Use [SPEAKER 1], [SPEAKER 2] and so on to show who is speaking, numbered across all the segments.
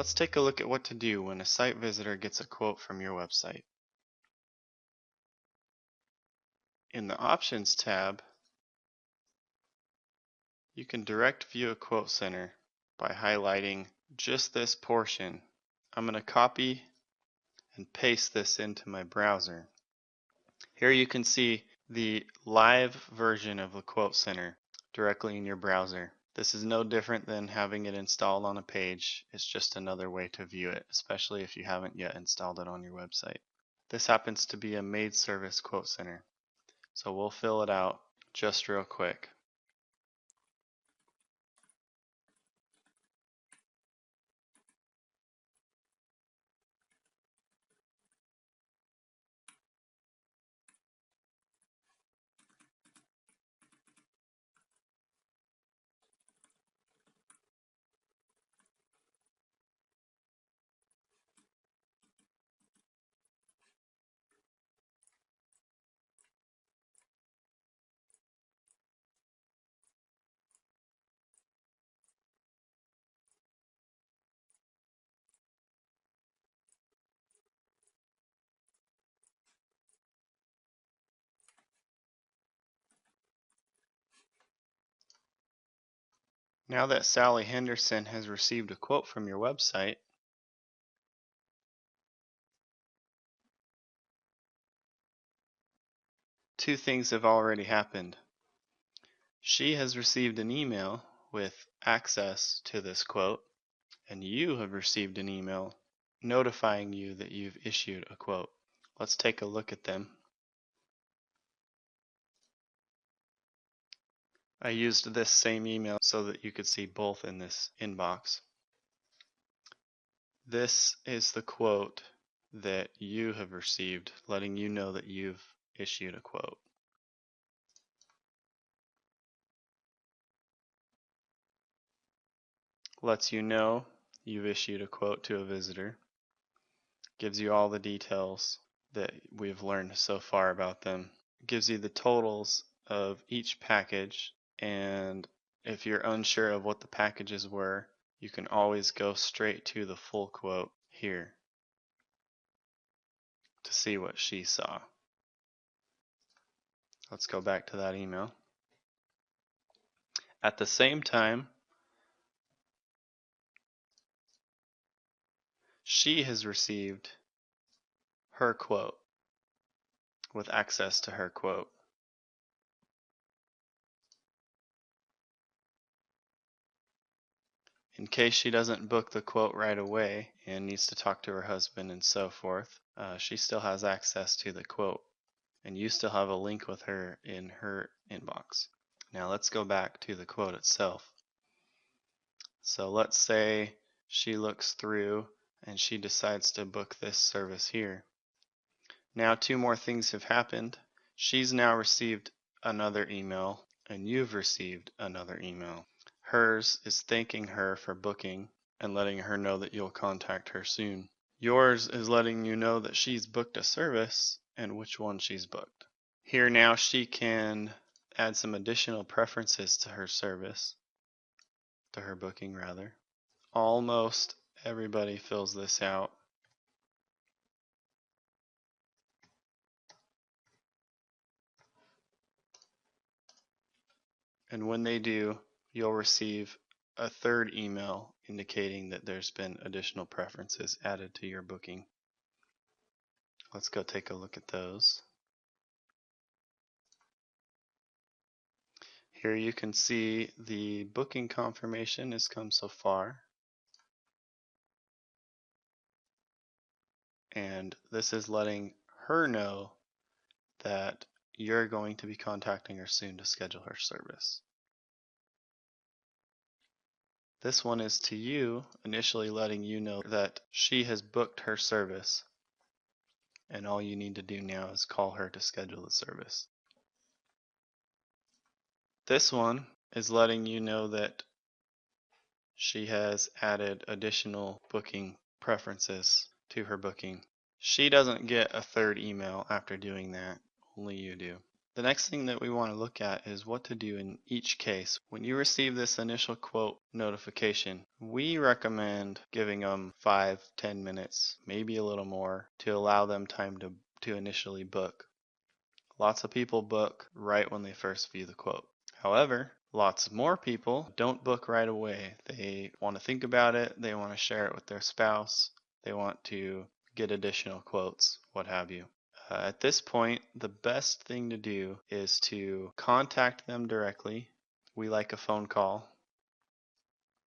[SPEAKER 1] Let's take a look at what to do when a site visitor gets a quote from your website. In the Options tab, you can direct view a quote center by highlighting just this portion. I'm going to copy and paste this into my browser. Here you can see the live version of the quote center directly in your browser. This is no different than having it installed on a page. It's just another way to view it, especially if you haven't yet installed it on your website. This happens to be a maid service quote center, so we'll fill it out just real quick. Now that Sally Henderson has received a quote from your website, two things have already happened. She has received an email with access to this quote, and you have received an email notifying you that you've issued a quote. Let's take a look at them. I used this same email so that you could see both in this inbox. This is the quote that you have received, letting you know that you've issued a quote. Lets you know you've issued a quote to a visitor. Gives you all the details that we've learned so far about them. Gives you the totals of each package, and if you're unsure of what the packages were, you can always go straight to the full quote here to see what she saw. Let's go back to that email. At the same time, she has received her quote with access to her quote. In case she doesn't book the quote right away and needs to talk to her husband and so forth, she still has access to the quote, and you still have a link with her in her inbox. Now let's go back to the quote itself. So let's say she looks through and she decides to book this service here. Now two more things have happened. She's now received another email and you've received another email. Hers is thanking her for booking and letting her know that you'll contact her soon. Yours is letting you know that she's booked a service and which one she's booked. Here now she can add some additional preferences to her service, to her booking rather. Almost everybody fills this out. And when they do, you'll receive a third email indicating that there's been additional preferences added to your booking. Let's go take a look at those. Here you can see the booking confirmation has come so far. And this is letting her know that you're going to be contacting her soon to schedule her service. This one is to you, initially letting you know that she has booked her service, and all you need to do now is call her to schedule the service. This one is letting you know that she has added additional booking preferences to her booking. She doesn't get a third email after doing that, only you do. The next thing that we want to look at is what to do in each case. When you receive this initial quote notification, we recommend giving them 5-10 minutes, maybe a little more, to allow them time to initially book. Lots of people book right when they first view the quote. However, lots more people don't book right away. They want to think about it, they want to share it with their spouse, they want to get additional quotes, what have you. At this point, the best thing to do is to contact them directly. We like a phone call.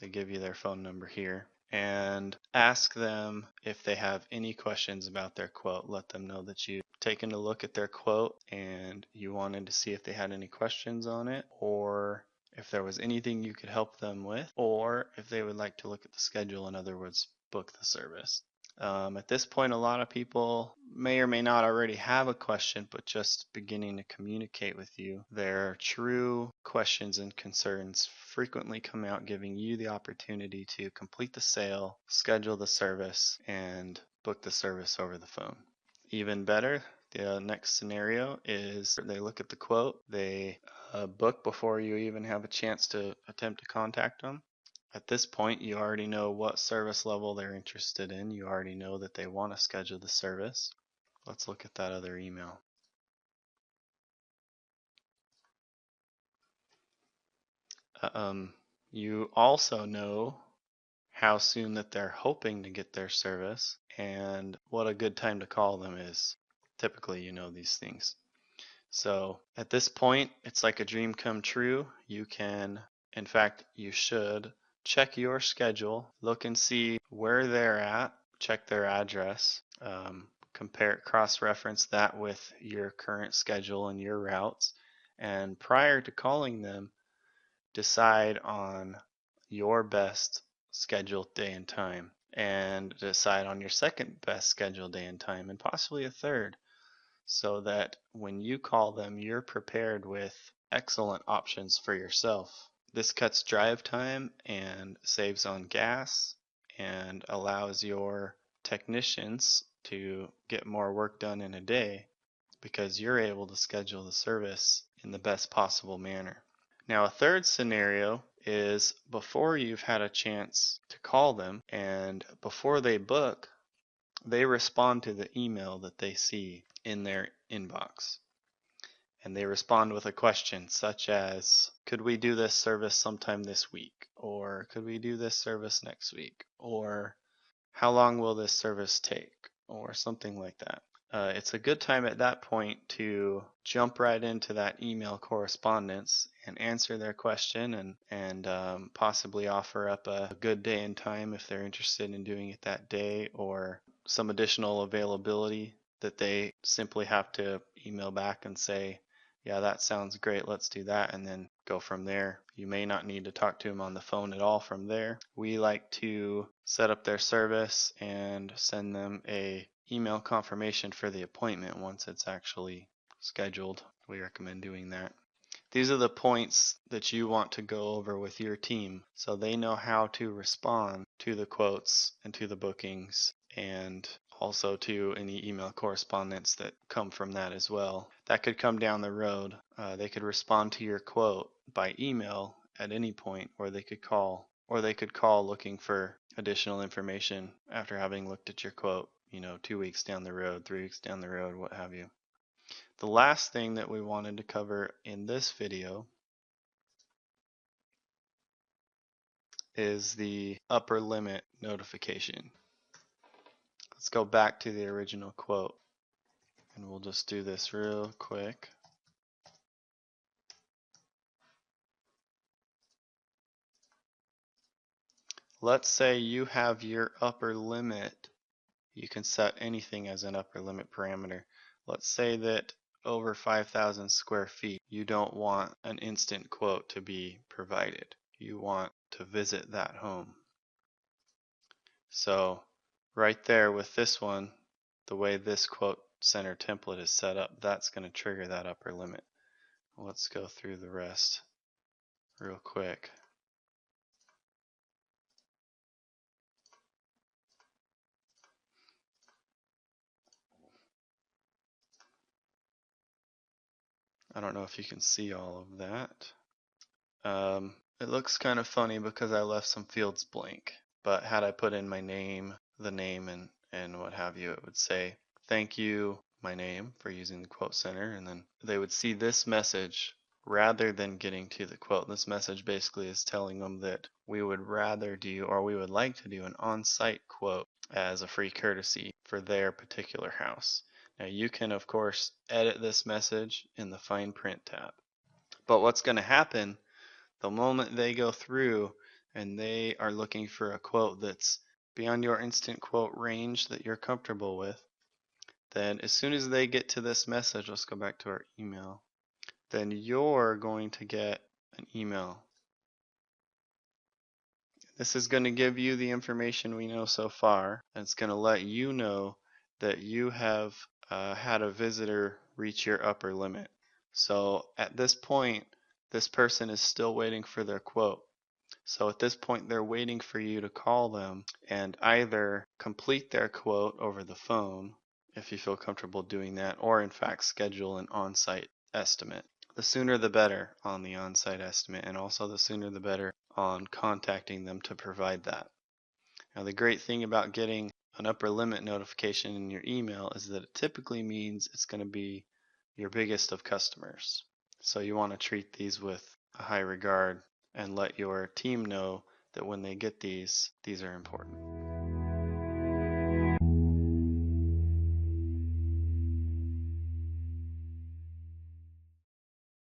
[SPEAKER 1] They give you their phone number here. And ask them if they have any questions about their quote. Let them know that you've taken a look at their quote and you wanted to see if they had any questions on it, or if there was anything you could help them with, or if they would like to look at the schedule, in other words, book the service. At this point, a lot of people may or may not already have a question, but just beginning to communicate with you. Their true questions and concerns frequently come out, giving you the opportunity to complete the sale, schedule the service, and book the service over the phone. Even better, the next scenario is they look at the quote, they book before you even have a chance to attempt to contact them. At this point, you already know what service level they're interested in. You already know that they want to schedule the service. Let's look at that other email. You also know how soon that they're hoping to get their service and what a good time to call them is. Typically, you know these things. So at this point, it's like a dream come true. You can, in fact, you should check your schedule, look and see where they're at, check their address, compare, cross-reference that with your current schedule and your routes. And prior to calling them, decide on your best scheduled day and time, and decide on your second best scheduled day and time, and possibly a third, so that when you call them, you're prepared with excellent options for yourself. This cuts drive time and saves on gas and allows your technicians to get more work done in a day because you're able to schedule the service in the best possible manner. Now, a third scenario is before you've had a chance to call them and before they book, they respond to the email that they see in their inbox. And they respond with a question such as, could we do this service sometime this week? Or could we do this service next week? Or how long will this service take? Or something like that. It's a good time at that point to jump right into that email correspondence and answer their question and possibly offer up a good day and time if they're interested in doing it that day, or some additional availability that they simply have to email back and say, yeah, that sounds great, let's do that, and then go from there. You may not need to talk to them on the phone at all from there. We like to set up their service and send them a email confirmation for the appointment once it's actually scheduled. We recommend doing that. These are the points that you want to go over with your team so they know how to respond to the quotes and to the bookings, and also to any email correspondence that come from that as well. That could come down the road. They could respond to your quote by email at any point, or they could call. Or they could call looking for additional information after having looked at your quote, 2 weeks down the road, 3 weeks down the road, what have you. The last thing that we wanted to cover in this video is the upper limit notification. Let's go back to the original quote and we'll just do this real quick. Let's say you have your upper limit. You can set anything as an upper limit parameter. Let's say that over 5,000 square feet, you don't want an instant quote to be provided. You want to visit that home. So right there with this one, the way this quote center template is set up, that's going to trigger that upper limit. Let's go through the rest real quick. I don't know if you can see all of that. It looks kind of funny because I left some fields blank, but had I put in my name, the name, and what have you, it would say, thank you, my name, for using the quote center, and then they would see this message rather than getting to the quote. This message basically is telling them that we would rather do, or we would like to do, an on-site quote as a free courtesy for their particular house. Now you can, of course, edit this message in the fine print tab. But what's going to happen the moment they go through and they are looking for a quote that's beyond your instant quote range that you're comfortable with, then as soon as they get to this message, let's go back to our email, then you're going to get an email. This is going to give you the information we know so far, and it's going to let you know that you have had a visitor reach your upper limit. So at this point, this person is still waiting for their quote. So at this point, they're waiting for you to call them and either complete their quote over the phone, if you feel comfortable doing that, or in fact schedule an on-site estimate. The sooner the better on the on-site estimate, and also the sooner the better on contacting them to provide that. Now, the great thing about getting an upper limit notification in your email is that it typically means it's going to be your biggest of customers. So you want to treat these with a high regard and let your team know that when they get these are important.